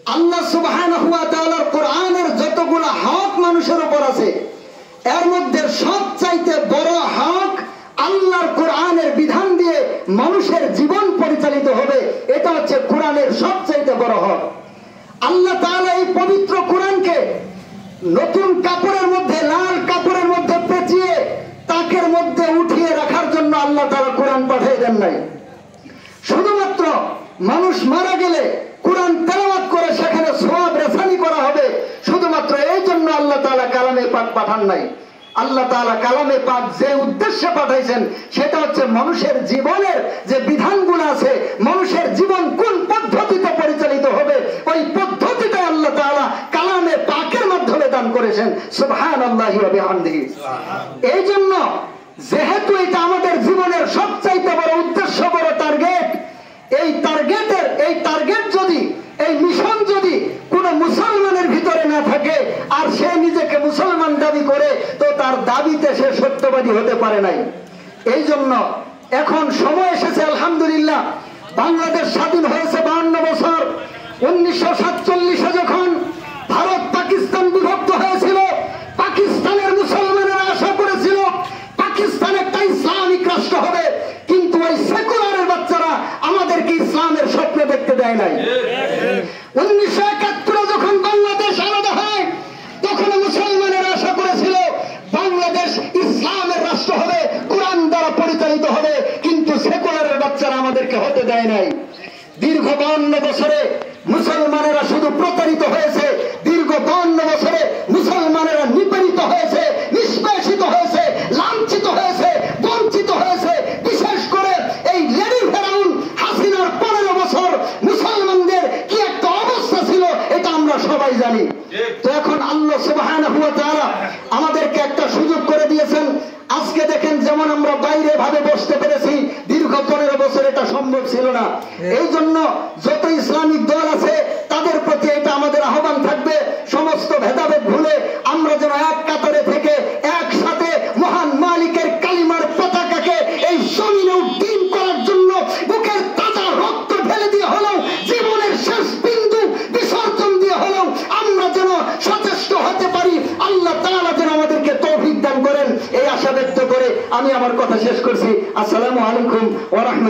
আল্লাহ সুবহানাহু ওয়া তাআলার কোরআনের যতগুলো হক মানুষের উপর আছে, এর মধ্যে সবচাইতে বড় হক আল্লাহর কোরআনের বিধান দিয়ে মানুষের জীবন পরিচালিত হবে। এটা হচ্ছে কোরআনের সবচাইতে বড় হক। আল্লাহ তাআলা এই পবিত্র কোরআনকে নতুন কাপড়ের মধ্যে, লাল কাপড়ের মধ্যে পেঁচিয়ে তাকের মধ্যে উঠিয়ে রাখার জন্য আল্লাহ তাআলা কোরআন পাঠিয়ে দেন নাই। শুধুমাত্র মানুষ মারা গেলে কোরআন তেলাওয়াত করে সেখানে সওয়াব রেসানি করা হবে, শুধুমাত্র এই জন্য আল্লাহ তাআলা কালামে পাক পাঠান নাই। আল্লাহ তাআলা কালামে পাক যে উদ্দেশ্যে পাঠাইছেন সেটা হচ্ছে মানুষের জীবনের যে বিধানগুলো আছে, মানুষের জীবন কোন পদ্ধতিতে পরিচালিত হবে, ওই পদ্ধতিটা আল্লাহ তাআলা কালামে পাকের মাধ্যমে দান করেছেন। সুবহানাল্লাহি ওয়া বিহামদিহি। এই জন্য যেহেতু এটা আমাদের জীবনের সবচাইতে বড় উদ্দেশ্য, বড় টার্গেট, এই টার্গেট যদি, এই মিশন যদি কোন মুসলমানের ভিতরে না থাকে আর সে নিজেকে মুসলমান দাবি করে, তো তার দাবিতে সে সত্যবাদী হতে পারে নাই। এই জন্য এখন সময় এসেছে, আলহামদুলিল্লাহ, বাংলাদেশ স্বাধীন হয়েছে 52 বছর। 1947-এ যখন ভারত পাকিস্তান বিভক্ত হয়েছিল, পাকিস্তানের মুসলমানেরা আশা করেছিল পাকিস্তান একটা ইসলামিক রাষ্ট্র হবে, কিন্তু ওই সেকুলারের বাচ্চারা আমাদেরকে ইসলামের স্বপ্ন দেখতে দেয় নাই। 1971-এ যখন বাংলাদেশ আলাদা হয়, তখন মুসলমানেরা আশা করেছিল বাংলাদেশ ইসলামের রাষ্ট্র হবে, কোরআন দ্বারা পরিচালিত হবে, কিন্তু সেকুলারের বাচ্চারা আমাদেরকে হতে দেয় নাই। দীর্ঘ 52 বছরে মুসলমানেরা শুধু প্রতারিত হয়েছে, দীর্ঘ 52 বছরে মুসলমানেরা নিপীড়িত হয়েছে, নিষ্পেষিত হয়েছে, লাঞ্ছিত হয়েছে, বঞ্চিত হয়েছে। বিশেষ করে এই লেডি ফেরাউন হাসিনার 15 বছর মুসলমানদের কি একটা অবস্থা ছিল এটা আমরা সবাই জানি। তো এখন আল্লাহ সুবহানাহু ওয়া তাআলা আমাদেরকে একটা সুযোগ করে দিয়েছেন। আজকে দেখেন, যেমন আমরা বাইরে ভাবে বসতে পেরেছি, দীর্ঘ 15 বছর এটা সম্ভব ছিল না। এই জন্য যত ইসলামিক দল আছে তাদের প্রতি এটা আমাদের আহ্বান থাকবে, সমস্ত ভেদাভেদ ভুলে আমরা যেন এক কাতারে থেকে একসাথে মহান মালিকের কালিমার পতাকাকে এই জমিনে উড্ডীন করার জন্য বুকের তাজা রক্ত ঢেলে দিয়ে হলেও, জীবনের শেষ বিন্দু বিসর্জন দিয়ে হলেও আমরা যেন সচেষ্ট হতে পারি। আল্লাহ তাআলা যেন আমাদেরকে তৌফিক দান করেন, এই আশা ব্যক্ত করে আমি আমার কথা শেষ করছি। আসসালামু আলাইকুম ওয়া রাহমাতুল্লাহ।